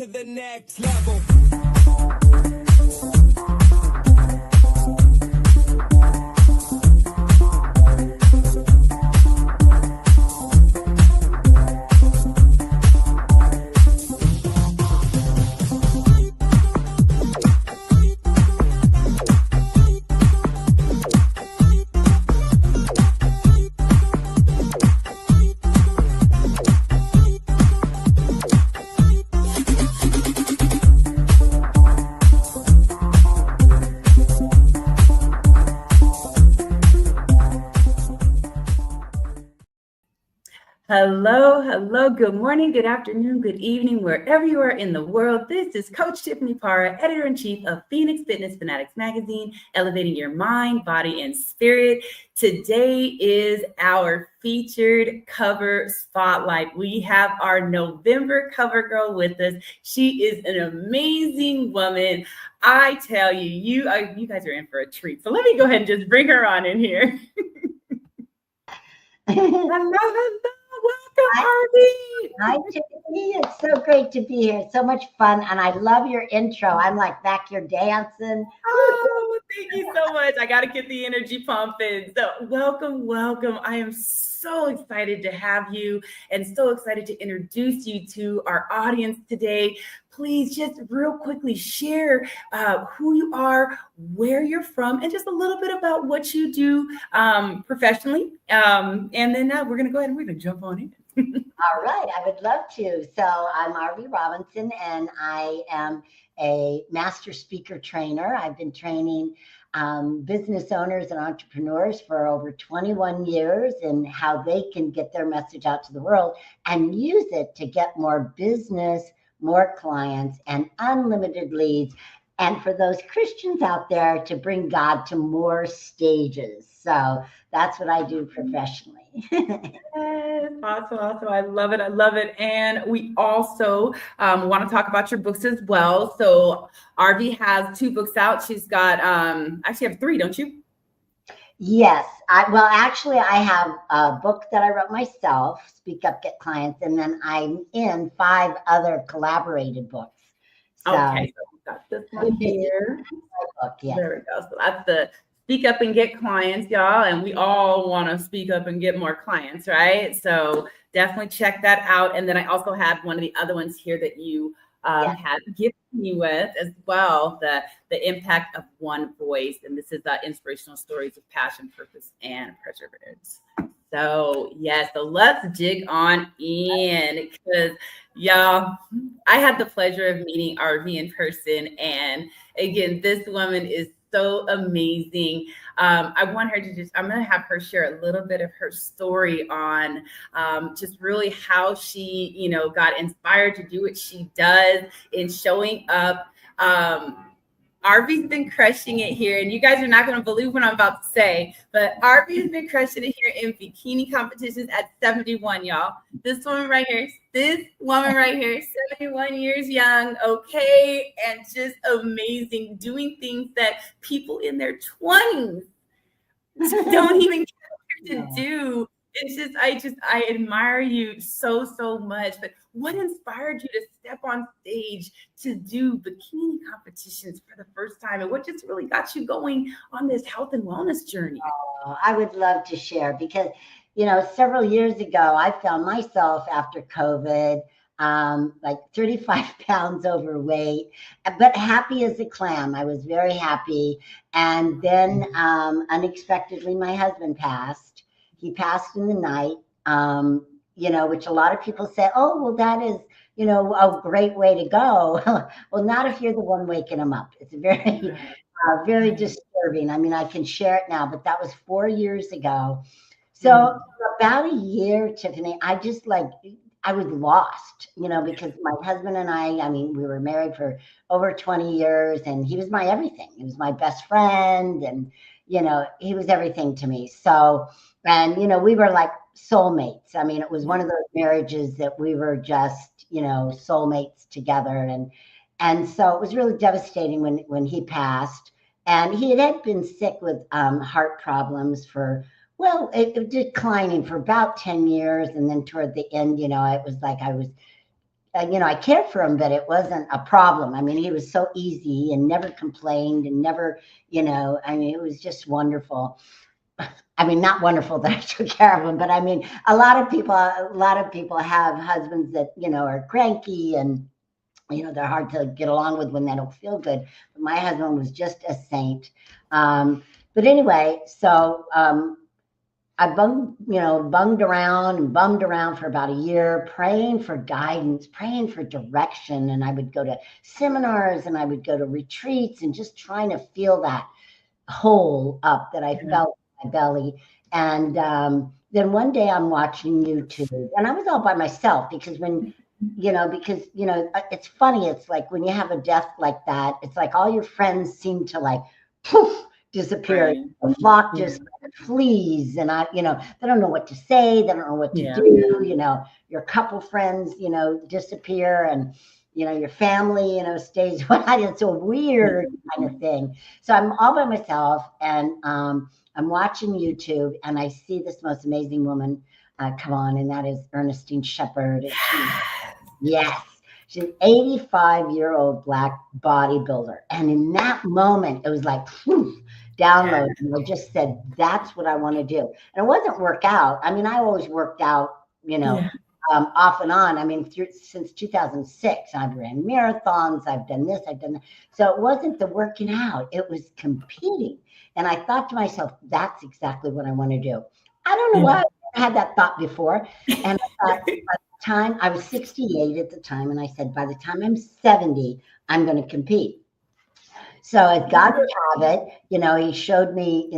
to the next level. Hello, good morning, good afternoon, good evening, wherever you are in the world. This is Coach Tiffany Parra, Editor-in-Chief of Phoenix Fitness Fanatics Magazine, elevating your mind, body, and spirit. Today is our featured cover spotlight. We have our November cover girl with us. She is an amazing woman. I tell you, you guys are in for a treat. So let me go ahead and just bring her on in here. Hello. Welcome, Arvee. Hi, Tiffany. It's so great to be here. It's so much fun. And I love your intro. I'm like back here dancing. Oh, thank you so much. I got to get the energy pumping. So welcome. I am so excited to have you and so excited to introduce you to our audience today. Please just real quickly share who you are, where you're from, and just a little bit about what you do professionally. And then we're going to go ahead and we're going to jump on in. All right. I would love to. So I'm Arvee Robinson, and I am a master speaker trainer. I've been training business owners and entrepreneurs for over 21 years in how they can get their message out to the world and use it to get more business, more clients, and unlimited leads. And for those Christians out there, to bring God to more stages. So that's what I do professionally. Awesome. I love it. And we also want to talk about your books as well. So Arvee has 2 books out. She's got, actually have 3, don't you? Yes. Actually, I have a book that I wrote myself, Speak Up, Get Clients, and then I'm in 5 other collaborated books. So, okay, so we've got this one here. Book, yes. There we go. So that's the Speak Up and Get Clients, y'all. And we all want to speak up and get more clients, right? So definitely check that out. And then I also have one of the other ones here that you had gifted me with as well, the impact of one voice. And this is inspirational stories of passion, purpose, and perseverance. So so let's dig on in, because y'all, I had the pleasure of meeting Arvee in person. And again, this woman is so amazing. I want her to I'm going to have her share a little bit of her story on just really how she, got inspired to do what she does in showing up. Arvee's been crushing it here, and you guys are not going to believe what I'm about to say, but Arvee's been crushing it here in bikini competitions at 71, y'all. This woman right here, 71 years young, okay, and just amazing, doing things that people in their 20s don't even get to do. It's just, I admire you so much. But what inspired you to step on stage to do bikini competitions for the first time? And what just really got you going on this health and wellness journey? Oh, I would love to share because, several years ago, I found myself after COVID, like 35 pounds overweight, but happy as a clam. I was very happy. And then unexpectedly, my husband passed. He passed in the night, which a lot of people say, oh, well, that is, a great way to go. Well, not if you're the one waking him up. It's very, very disturbing. I mean, I can share it now, but that was 4 years ago. So for about a year, Tiffany, I was lost, because my husband and I mean, we were married for over 20 years and he was my everything. He was my best friend and, he was everything to me. So, and, we were like soulmates. I mean, it was one of those marriages that we were just, soulmates together. And so it was really devastating when he passed. And he had been sick with heart problems for, it declining for about 10 years. And then toward the end, it was like I was I cared for him, but it wasn't a problem. I mean, he was so easy and never complained and never, I mean, it was just wonderful. I mean, not wonderful that I took care of him, but I mean, a lot of people have husbands that, are cranky and, they're hard to get along with when they don't feel good. But my husband was just a saint. But anyway, so I bummed around for about a year, praying for guidance, praying for direction. And I would go to seminars and I would go to retreats and just trying to feel that hole up that I felt in my belly. And then one day I'm watching YouTube, and I was all by myself because it's funny. It's like when you have a death like that, it's like all your friends seem to like poof, disappear. Right. The flock just flees, and they don't know what to say. They don't know what to do. Your couple friends, disappear, and your family, stays. It's a weird kind of thing. So I'm all by myself, and I'm watching YouTube, and I see this most amazing woman come on, and that is Ernestine Shepherd. Yes, she's an 85-year-old Black bodybuilder, and in that moment, it was like download. And I just said, that's what I want to do. And it wasn't work out. I mean, I always worked out, off and on. I mean, since 2006, I've ran marathons. I've done this. I've done that. So it wasn't the working out. It was competing. And I thought to myself, that's exactly what I want to do. I don't know why I had that thought before. And I thought, by the time I was 68 at the time, and I said, by the time I'm 70, I'm going to compete. So as God would have it, he showed me,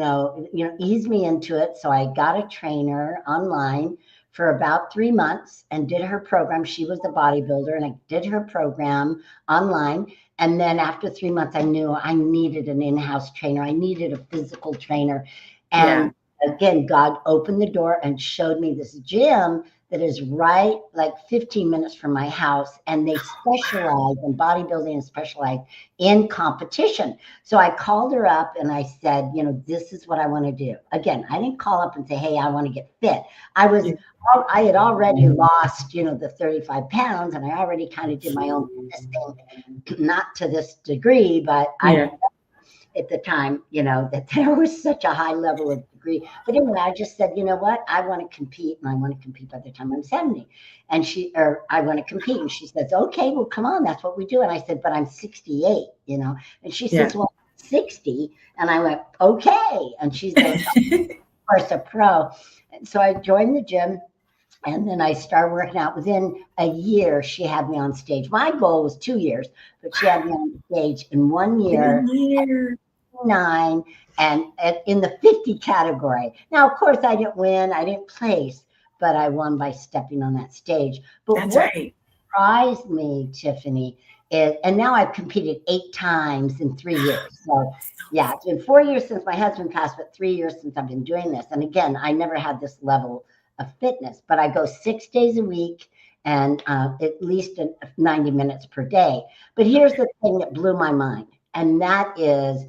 eased me into it. So I got a trainer online for about 3 months and did her program. She was a bodybuilder, and I did her program online. And then after 3 months, I knew I needed an in-house trainer. I needed a physical trainer. And again, God opened the door and showed me this gym that is right like 15 minutes from my house. And they specialize in bodybuilding and specialize in competition. So I called her up and I said, this is what I want to do. Again, I didn't call up and say, hey, I want to get fit. I had already lost, the 35 pounds, and I already kind of did my own fitness thing, not to this degree, but I at the time, that there was such a high level of degree. But anyway, I just said, you know what? I want to compete, and I want to compete by the time I'm 70. And I want to compete. And she says, okay, well, come on. That's what we do. And I said, but I'm 68, and she says, well, I'm 60. And I went, okay. And she's like, of course, a pro. And so I joined the gym. And then I started working out. Within a year, she had me on stage. My goal was 2 years, but she had me on stage in 1 year. 9 and in the 50 category. Now, of course, I didn't win. I didn't place, but I won by stepping on that stage. But That's what right. surprised me, Tiffany, is, and now I've competed 8 times in 3 years. So yeah, it's been 4 years since my husband passed, but 3 years since I've been doing this. And again, I never had this level of fitness, but I go 6 days a week and at least 90 minutes per day. But here's the thing that blew my mind, and that is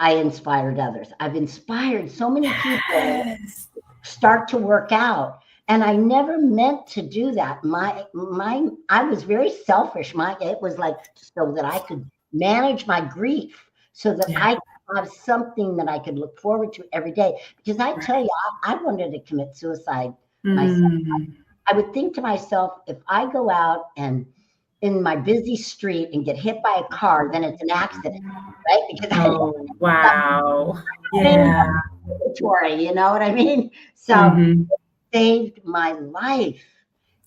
I inspired others. I've inspired so many people start to work out, and I never meant to do that. I was very selfish. It was like so that I could manage my grief, so that I could have something that I could look forward to every day. Because I tell you, I wanted to commit suicide myself. I would think to myself, if I go out and in my busy street and get hit by a car, then it's an accident, right? Because wow. You know what I mean? So it saved my life.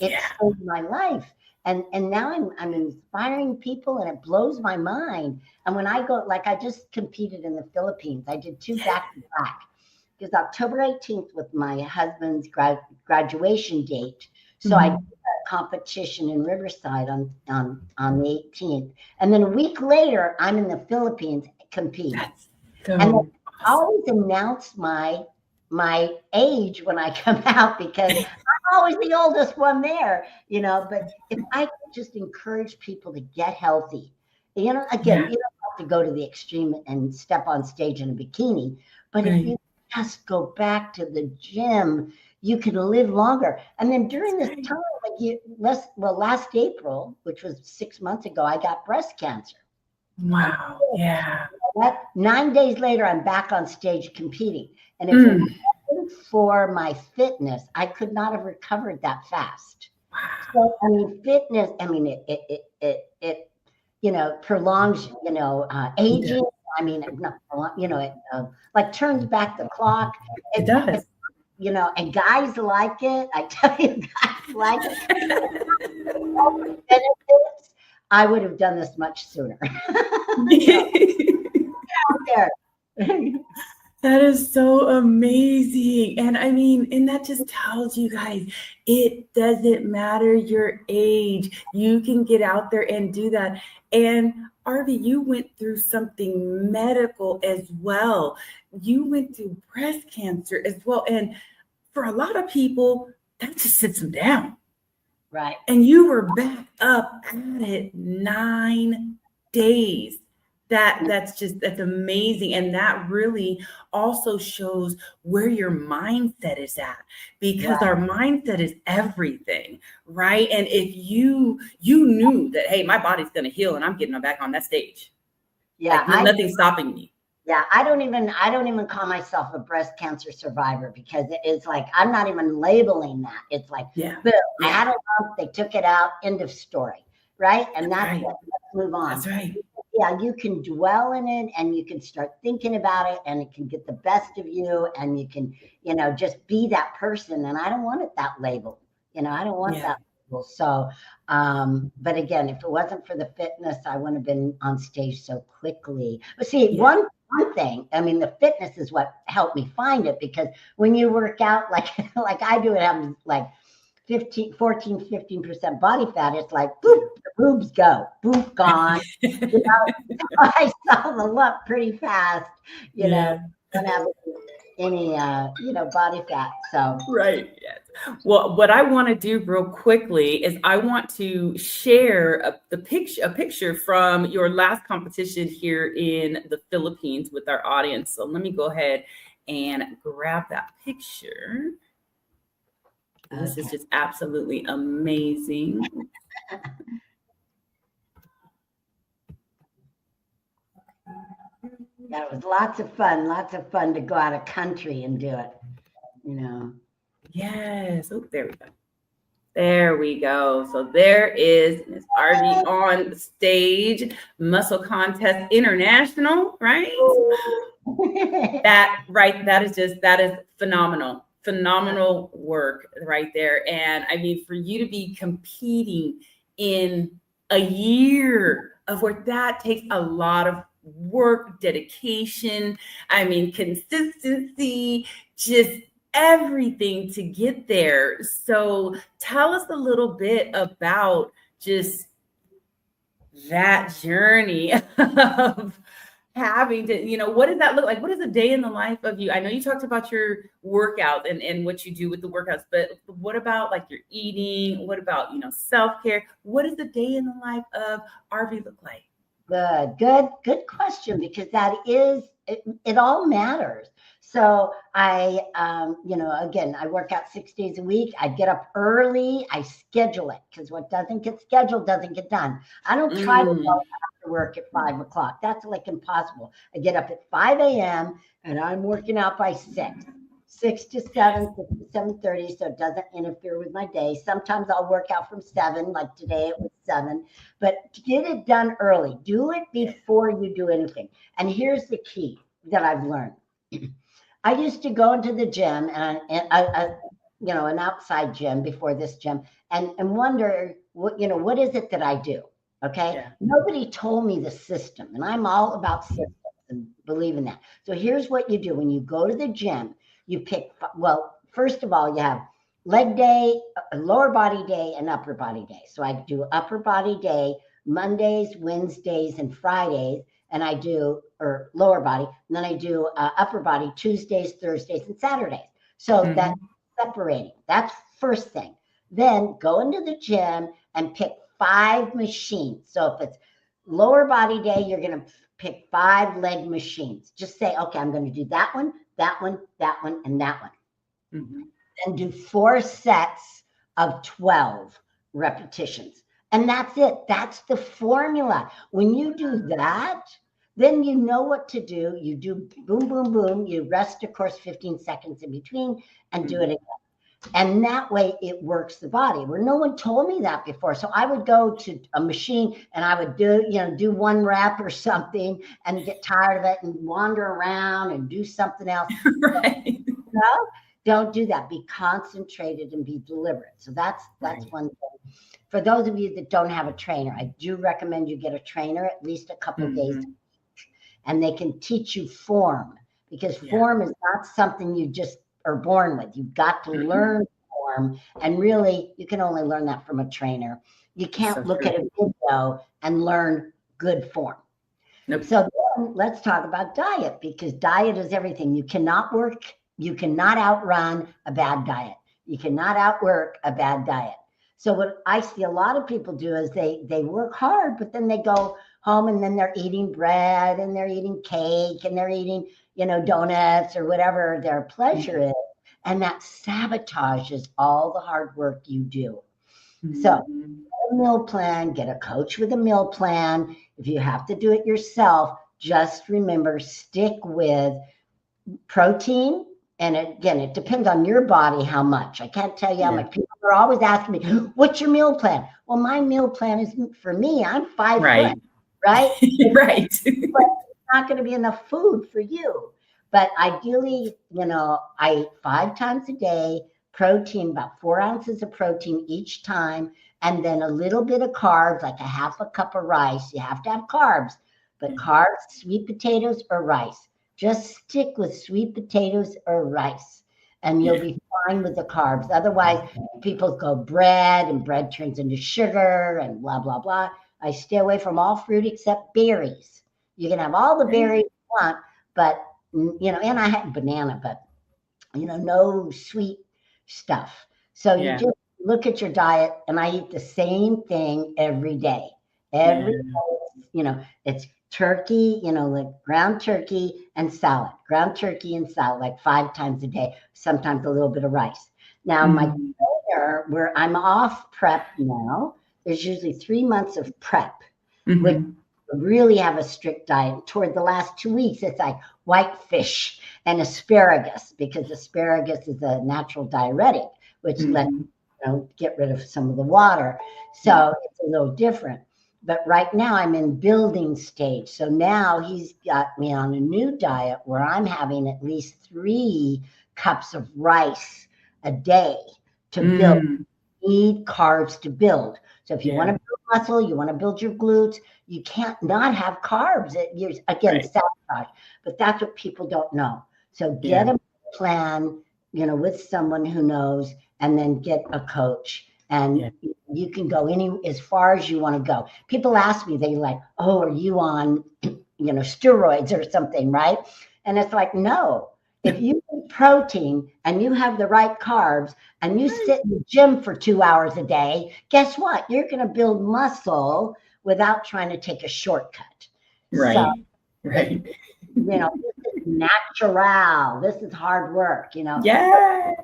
It saved my life. And now I'm inspiring people, and it blows my mind. And when I go, like I just competed in the Philippines. I did 2 back-to-back. It was October 18th with my husband's graduation date. So I did a competition in Riverside on the 18th. And then a week later, I'm in the Philippines competing. And I always announce my age when I come out, because I'm always the oldest one there, but if I could just encourage people to get healthy, again, you don't have to go to the extreme and step on stage in a bikini, but if you just go back to the gym, you can live longer. And then during this time, last April, which was 6 months ago, I got breast cancer. Wow. Yeah. 9 days later, I'm back on stage competing. And if it wasn't for my fitness, I could not have recovered that fast. So, I mean, fitness, I mean, it prolongs, aging. I mean, not, it like turns back the clock. It does. And guys like it. I tell you, guys like it. Benefits, I would have done this much sooner. That is so amazing. And I mean, and that just tells you guys, it doesn't matter your age. You can get out there and do that. And Arvee, you went through something medical as well. You went through breast cancer as well. And for a lot of people, that just sits them down. Right. And you were back up at it 9 days. That's amazing. And that really also shows where your mindset is at, because our mindset is everything, right? And if you knew that, hey, my body's going to heal and I'm getting back on that stage. Yeah. Like, nothing's stopping me. Yeah. I don't even call myself a breast cancer survivor, because it's like, I'm not even labeling that. It's like, boom, I had a lump, they took it out, end of story. Right. And that's it. Let's move on. That's right. Yeah, you can dwell in it and you can start thinking about it, and it can get the best of you, and you can, just be that person. And I don't want it that label. I don't want that label. So, but again, if it wasn't for the fitness, I wouldn't have been on stage so quickly. But see, one thing, I mean, the fitness is what helped me find it, because when you work out like I do, it happens like 15% body fat, it's like, boop, the boobs go, boop, gone. I saw the lump pretty fast, don't have any, body fat. So. Right. Yes. Well, what I want to do real quickly is I want to share a picture from your last competition here in the Philippines with our audience. So let me go ahead and grab that picture. This is just absolutely amazing. That was lots of fun to go out of country and do it, Yes. Oh, there we go. There we go. So there is Miss Arvee on the stage, Muscle Contest International, right? That is phenomenal. Phenomenal work right there. And I mean, for you to be competing in a year of work, that takes a lot of work, dedication, I mean, consistency, just everything to get there. So tell us a little bit about just that journey of having to, what does that look like? What is a day in the life of you? I know you talked about your workout and what you do with the workouts, but what about like your eating? What about, self-care? What does the day in the life of Arvee look like? Good question, because that is, it all matters. So I, again, I work out 6 days a week. I get up early. I schedule it, because what doesn't get scheduled doesn't get done. I don't try to go after work at 5 o'clock. That's like impossible. I get up at 5 a.m. and I'm working out by 6 to 7, 6 to 7:30, so it doesn't interfere with my day. Sometimes I'll work out from 7, like today it was 7, but get it done early. Do it before you do anything. And here's the key that I've learned. I used to go into the gym and an outside gym before this gym, and wonder what is it that I do? Okay. Yeah. Nobody told me the system, and I'm all about systems and believe in that. So here's what you do when you go to the gym. You pick, first of all, you have leg day, lower body day, and upper body day. So I do upper body day Mondays, Wednesdays, and Fridays, and I do, or lower body, and then I do upper body Tuesdays, Thursdays, and Saturdays. So that's separating. That's first thing. Then go into the gym and pick 5 machines. So if it's lower body day, you're going to pick 5 leg machines. Just say, okay, I'm going to do that one, that one, and that one. And do 4 sets of 12 repetitions. And that's it. That's the formula. When you do that, then you know what to do. You do boom, boom, boom. You rest, of course, 15 seconds in between and do it again. And that way it works the body, where no one told me that before. So I would go to a machine and I would do one rep or something and get tired of it and wander around and do something else. Right. No, don't do that. Be concentrated and be deliberate. So that's Right. one thing. For those of you that don't have a trainer, I do recommend you get a trainer at least a couple of days, and they can teach you form, because form is not something you just are born with. You've got to learn form, and really you can only learn that from a trainer. You can't look at a video and learn good form. Nope. So then let's talk about diet, because diet is everything. You cannot outrun a bad diet. You cannot outwork a bad diet. So what I see a lot of people do is they work hard, but then they go home and then they're eating bread and they're eating cake and they're eating, donuts or whatever their pleasure is. And that sabotages all the hard work you do. So get a meal plan, get a coach with a meal plan. If you have to do it yourself, just remember, stick with protein. And again, it depends on your body how much. I can't tell you how much. People are always asking me, what's your meal plan? Well, my meal plan is, for me, I'm 5 foot, right? Right. But it's not going to be enough food for you. But ideally, I eat 5 times a day, protein, about 4 ounces of protein each time, and then a little bit of carbs, like a half a cup of rice. You have to have carbs, but carbs, sweet potatoes or rice. Just stick with sweet potatoes or rice, and you'll be fine with the carbs. Otherwise, people go bread, and bread turns into sugar and blah, blah, blah. I stay away from all fruit except berries. You can have all the berries you want, but, and I had banana, but, no sweet stuff. So you just look at your diet, and I eat the same thing every day. Every day, it's turkey, like ground turkey and salad, like 5 times a day, sometimes a little bit of rice. Now, my trainer, where I'm off prep now, there's usually 3 months of prep, which really have a strict diet. Toward the last 2 weeks, it's like white fish and asparagus, because asparagus is a natural diuretic, which lets get rid of some of the water. So it's a little different. But right now I'm in building stage. So now he's got me on a new diet where I'm having at least 3 cups of rice a day to build. You need carbs to build. So if you want to build muscle, you want to build your glutes, you can't not have carbs. You're, again, sabotage. But that's what people don't know. So get a plan, with someone who knows, and then get a coach. And you can go as far as you want to go. People ask me, they like, oh, are you on, steroids or something, right? And it's like, no. If you eat protein and you have the right carbs and you sit in the gym for 2 hours a day, guess what? You're going to build muscle without trying to take a shortcut. Right. So, right. This is natural. This is hard work, Yes.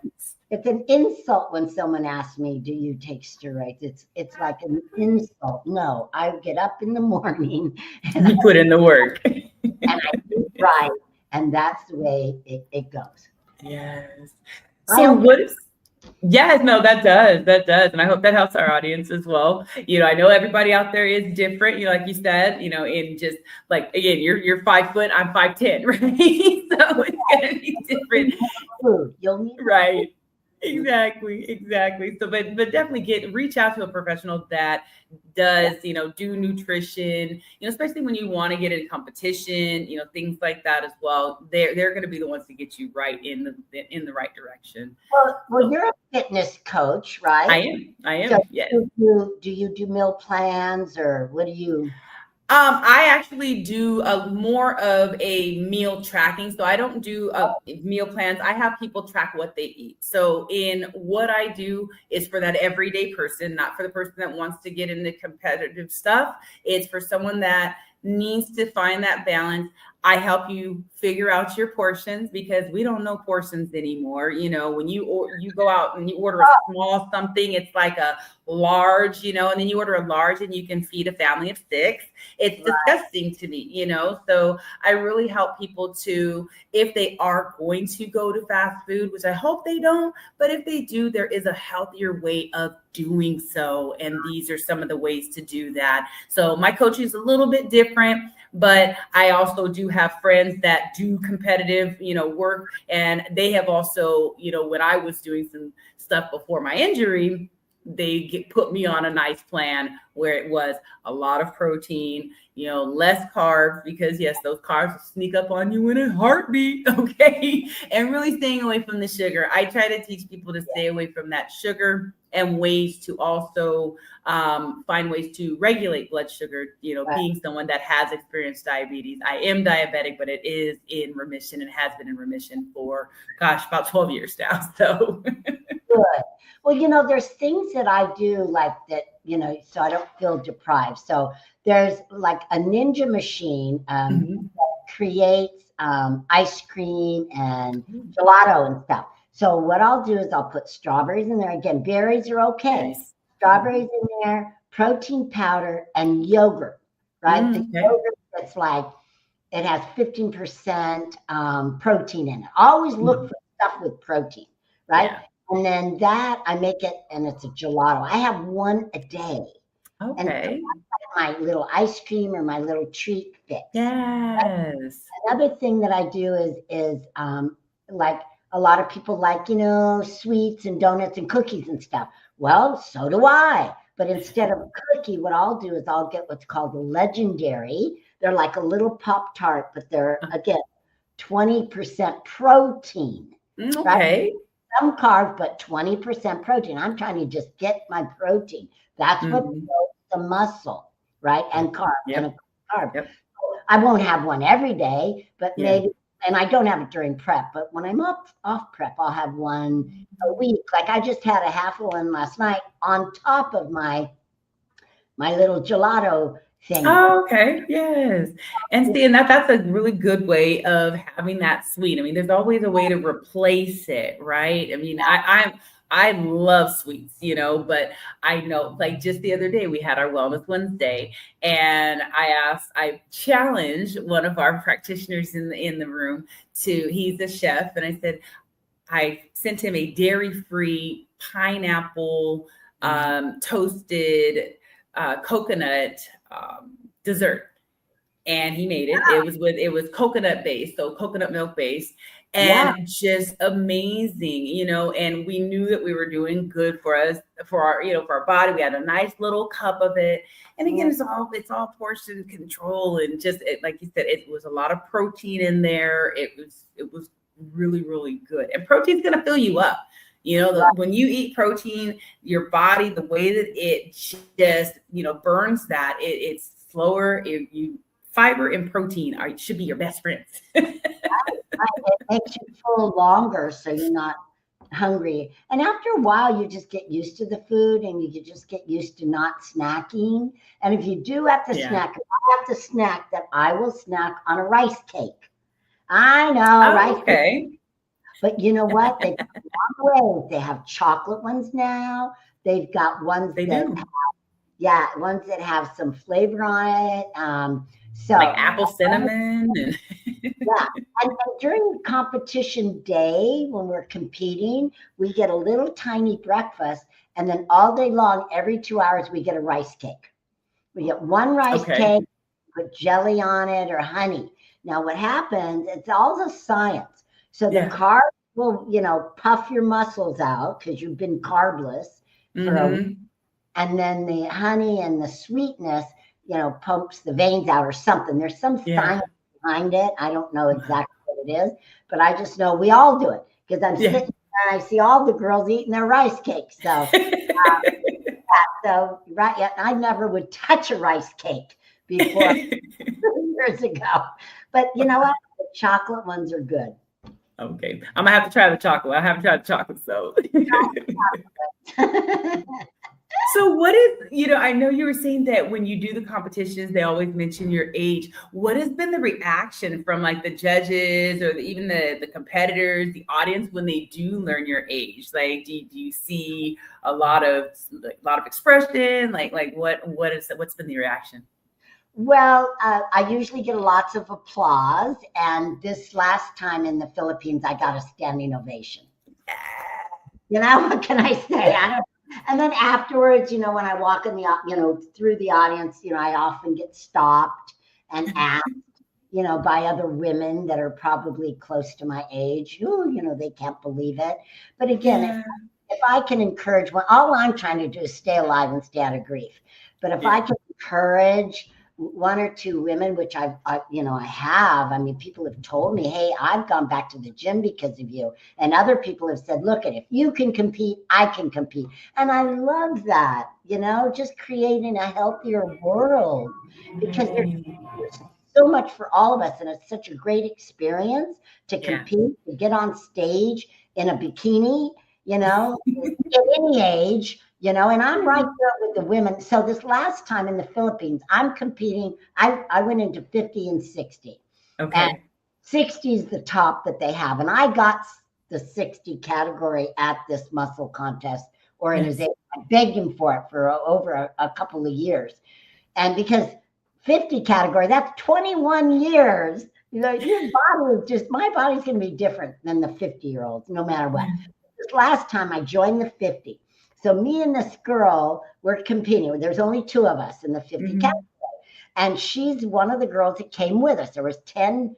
It's an insult when someone asks me, do you take steroids? It's like an insult. No, I get up in the morning and you put in the work. And I do right. And that's the way it goes. Yes. So yes, no, that does. And I hope that helps our audience as well. I know everybody out there is different, like you said, in just like, again, you're 5 foot, I'm 5'10", right? So it's going to be different. You'll need right. Exactly. So, but definitely reach out to a professional that does, do nutrition, especially when you want to get in competition, things like that as well. They're going to be the ones to get you right in the right direction. Well, you're a fitness coach, right? I am. So yes. Do you do meal plans, or what do you? I actually do more of a meal tracking. So I don't do meal plans. I have people track what they eat. So in what I do is for that everyday person, not for the person that wants to get into competitive stuff. It's for someone that needs to find that balance. I help you figure out your portions because we don't know portions anymore. When you go out and you order a small something, it's like a large, and then you order a large and you can feed a family of 6. It's disgusting to me, So I really help people to, if they are going to go to fast food, which I hope they don't, but if they do, there is a healthier way of doing so. And these are some of the ways to do that. So my coaching is a little bit different, but I also do have friends that do competitive, work. And they have also, when I was doing some stuff before my injury, they put me on a nice plan where it was a lot of protein, less carbs, because yes, those carbs will sneak up on you in a heartbeat. Okay. And really staying away from the sugar. I try to teach people to stay away from that sugar and ways to also find ways to regulate blood sugar, being someone that has experienced diabetes. I am diabetic, but it is in remission and has been in remission for, about 12 years now. So good. Well, there's things that I do like that, so I don't feel deprived. So there's like a ninja machine that creates ice cream and gelato and stuff. So what I'll do is I'll put strawberries in there. Again, berries are okay. Nice. Strawberries in there, protein powder, and yogurt, right? The yogurt that's like, it has 15% protein in it. I always look for stuff with protein, right? Yeah. And then that, I make it, and it's a gelato. I have one a day. Okay. And that's like my little ice cream or my little treat fix. Yes. Right? Another thing that I do is like a lot of people like, sweets and donuts and cookies and stuff. Well, so do I. But instead of a cookie, what I'll do is I'll get what's called a legendary. They're like a little Pop-Tart, but they're, again, 20% protein. Okay. Right? Some carbs, but 20% protein. I'm trying to just get my protein. That's what builds the muscle, right? And carbs. Yep. And carb. Yep. I won't have one every day, but maybe, and I don't have it during prep, but when I'm off prep, I'll have one a week. Like I just had a half one last night on top of my little gelato thing. Oh, okay. Yes. And see, and that's a really good way of having that sweet. I mean, there's always a way to replace it, right? I mean, I love sweets, but I know, like just the other day we had our Wellness Wednesday, and I challenged one of our practitioners in the room he's a chef, and I said, I sent him a dairy-free pineapple toasted coconut dessert, and he made it. It was coconut based, so coconut milk based, and just amazing, and we knew that we were doing good for us, for our body. We had a nice little cup of it, and again, it's all portion control, and just like you said, it was a lot of protein in there. It was really, really good, and protein's going to fill you up. When you eat protein, your body, the way that it just, burns that, it's slower. Fiber and protein should be your best friends. It makes you full longer, so you're not hungry. And after a while, you just get used to the food, and you just get used to not snacking. And if you do have to snack, if I have to snack, that I will snack on a rice cake. I know, rice cake. But you know what? They've got long ways. They have chocolate ones now. They've got ones ones that have some flavor on it. So like apple cinnamon. And during competition day, when we're competing, we get a little tiny breakfast, and then all day long, every 2 hours, we get a rice cake. We get one rice cake, put jelly on it or honey. Now, what happens? It's all the science. So the carbs will, puff your muscles out because you've been carbless for a week. And then the honey and the sweetness, pumps the veins out or something. There's some science behind it. I don't know exactly what it is, but I just know we all do it because I'm sitting there and I see all the girls eating their rice cakes. So, I never would touch a rice cake before years ago. But you know what? The chocolate ones are good. Okay. I'm going to have to try the chocolate. I haven't tried the chocolate, so. So what is, I know you were saying that when you do the competitions, they always mention your age. What has been the reaction from like the judges or even the competitors, the audience when they do learn your age? Like, do you see a lot of expression? Like what's been the reaction? Well, I usually get lots of applause. And this last time in the Philippines, I got a standing ovation. What can I say? I don't. And then afterwards, when I walk in through the audience, I often get stopped and asked, by other women that are probably close to my age, who, they can't believe it. But again, Yeah. if I can encourage one, all I'm trying to do is stay alive and stay out of grief. But if I can encourage one or two women, which I have. I mean, people have told me, "Hey, I've gone back to the gym because of you," and other people have said, "Look, if you can compete, I can compete," and I love that. Just creating a healthier world because there's so much for all of us, and it's such a great experience to compete, to get on stage in a bikini, at any age. And I'm right there with the women. So this last time in the Philippines, I'm competing. I went into 50 and 60. Okay. And 60 is the top that they have. And I got the 60 category at this muscle contest organization. I begged him for it for over a couple of years. And because 50 category, that's 21 years. Your body is my body's going to be different than the 50-year-olds, no matter what. This last time I joined the 50. So me and this girl were competing. There's only two of us in the 50 category. And she's one of the girls that came with us. There was 10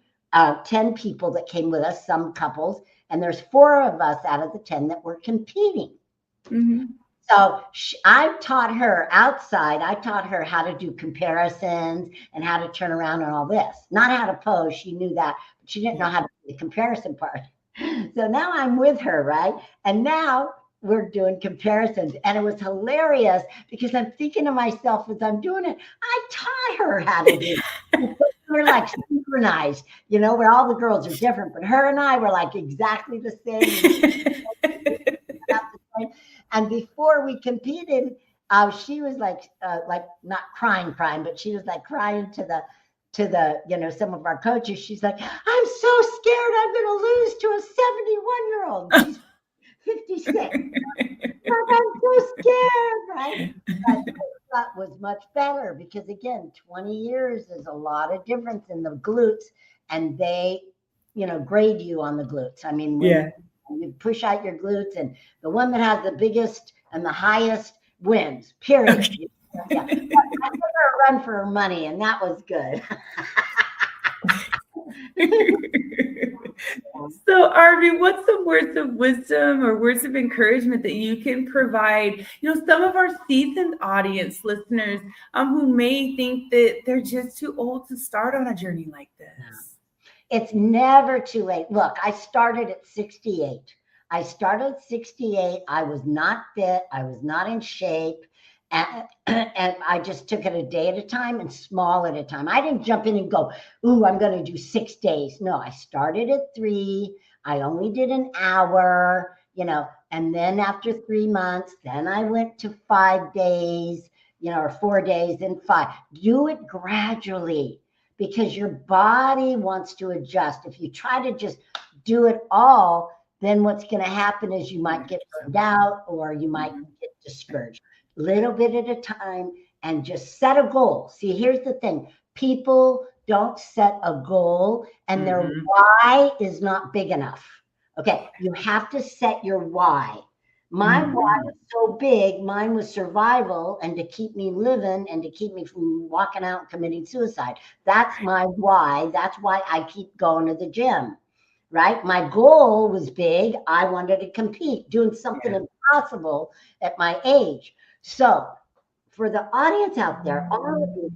people that came with us, some couples, and there's 4 of us out of the 10 that were competing. So I taught her outside. I taught her how to do comparisons and how to turn around and all this. Not how to pose. She knew that, but she didn't know how to do the comparison part. So now I'm with her, right? And now we're doing comparisons. And it was hilarious because I'm thinking to myself as I'm doing it, I taught her how to do it. We're like synchronized, where all the girls are different, but her and I were like exactly the same. And before we competed, she was like not crying, but she was like crying to the some of our coaches. She's like, "I'm so scared I'm going to lose to a 71-year-old. She's 56. I'm so scared, right?" But that was much better because again, 20 years is a lot of difference in the glutes, and they, grade you on the glutes. I mean, you push out your glutes, and the one that has the biggest and the highest wins. Period. Okay. Yeah. I gave her a run for her money, and that was good. So, Arvee, what's some words of wisdom or words of encouragement that you can provide, some of our seasoned audience listeners who may think that they're just too old to start on a journey like this? It's never too late. Look, I started at 68. I was not fit. I was not in shape. And I just took it a day at a time and small at a time. I didn't jump in and go, "Ooh, I'm going to do 6 days." No, I started at 3. I only did an hour, and then after 3 months, then I went to 5 days, or 4 days and 5. Do it gradually because your body wants to adjust. If you try to just do it all, then what's going to happen is you might get burned out or you might get discouraged. Little bit at a time, and just set a goal. See, here's the thing. People don't set a goal and their why is not big enough. Okay, you have to set your why. My why was so big. Mine was survival and to keep me living and to keep me from walking out and committing suicide. That's my why. That's why I keep going to the gym, right? My goal was big. I wanted to compete, doing something impossible at my age. So for the audience out there, all of you,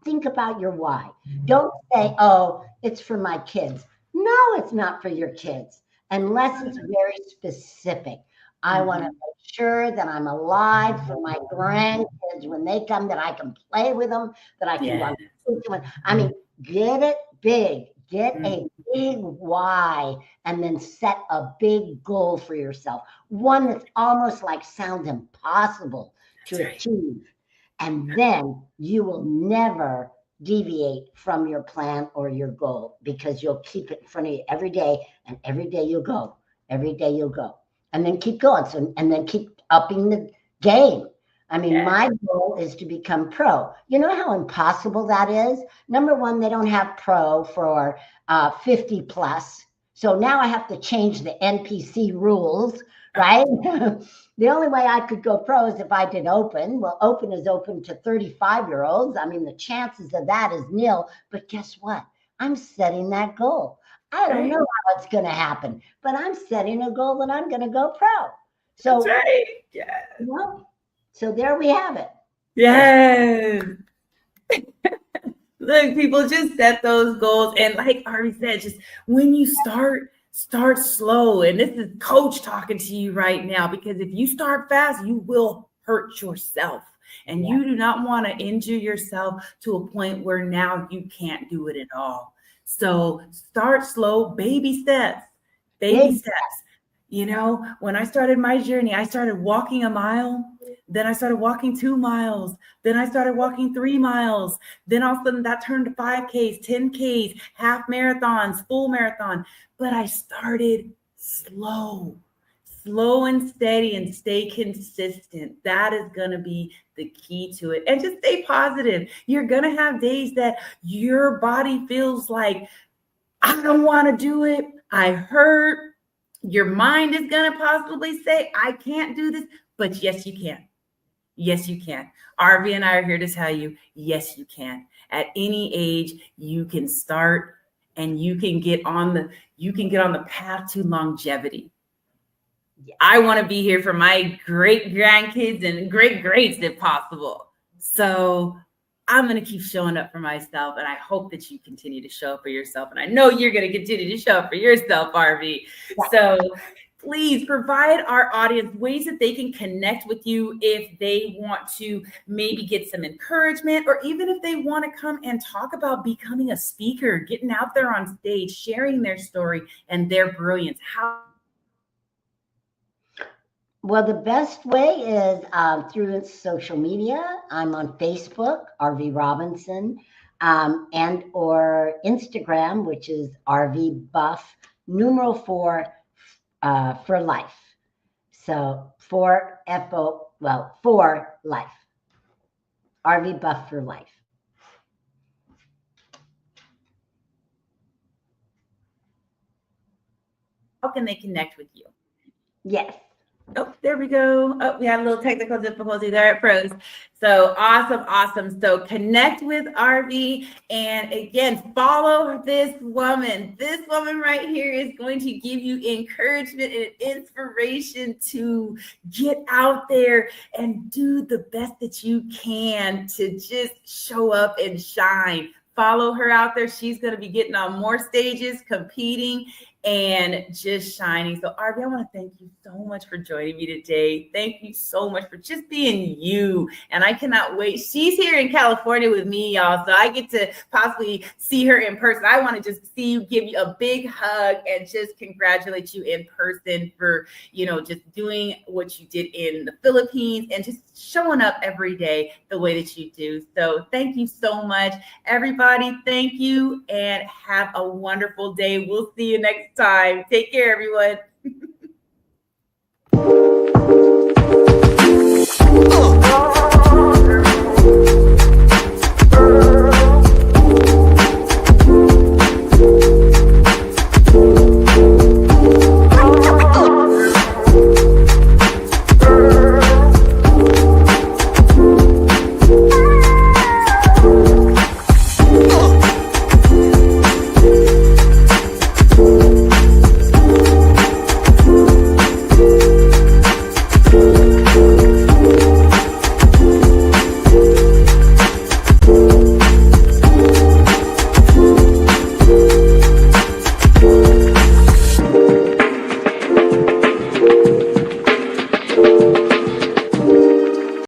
think about your why. Don't say, "Oh, it's for my kids." No, it's not for your kids, unless it's very specific. I want to make sure that I'm alive for my grandkids when they come, that I can play with them, that I can run. I mean, get it big. Get a big why, and then set a big goal for yourself. One that's almost like sounds impossible to achieve. And then you will never deviate from your plan or your goal because you'll keep it in front of you every day, and every day you'll go, and then keep going. So, and then keep upping the game. I mean, my goal is to become pro. You know how impossible that is? Number one, they don't have pro for 50 plus. So now I have to change the NPC rules, right? The only way I could go pro is if I did open. Well, open is open to 35-year-olds. I mean, the chances of that is nil. But guess what? I'm setting that goal. I don't know how it's going to happen, but I'm setting a goal that I'm going to go pro. So, that's right. Yeah. Well, so there we have it. Yes. Look, people, just set those goals. And like Arvee said, just when you start slow. And this is coach talking to you right now, because if you start fast, you will hurt yourself. And you do not want to injure yourself to a point where now you can't do it at all. So start slow, baby steps. You know, when I started my journey, I started walking a mile. Then I started walking 2 miles. Then I started walking 3 miles. Then all of a sudden that turned to 5Ks, 10Ks, half marathons, full marathon. But I started slow and steady, and stay consistent. That is going to be the key to it. And just stay positive. You're going to have days that your body feels like, I don't want to do it. I hurt. Your mind is going to possibly say, I can't do this. But yes, you can. Yes, you can. Arvee and I are here to tell you, yes, you can. At any age, you can start, and you can get on the path to longevity. I want to be here for my great grandkids and great greats if possible. So I'm going to keep showing up for myself, and I hope that you continue to show up for yourself. And I know you're going to continue to show up for yourself, Arvee. So please provide our audience ways that they can connect with you if they want to maybe get some encouragement, or even if they want to come and talk about becoming a speaker, getting out there on stage, sharing their story and their brilliance. Well, the best way is through social media. I'm on Facebook, Arvee Robinson, and or Instagram, which is Arvee Buff, numeral 4 for life. So for life. Arvee Buff for life. How can they connect with you? Yes. Oh, there we go. Oh, we had a little technical difficulty there. It froze. So awesome. So connect with Arvee, and again, follow this woman. This woman right here is going to give you encouragement and inspiration to get out there and do the best that you can to just show up and shine. Follow her out there. She's going to be getting on more stages, competing, and just shining. So Arvee, I want to thank you so much for joining me today. Thank you so much for just being you. And I cannot wait. She's here in California with me, y'all. So I get to possibly see her in person. I want to just see you, give you a big hug, and just congratulate you in person for, just doing what you did in the Philippines and just showing up every day the way that you do. So thank you so much, everybody. Thank you, and have a wonderful day. We'll see you next time. Take care, everyone.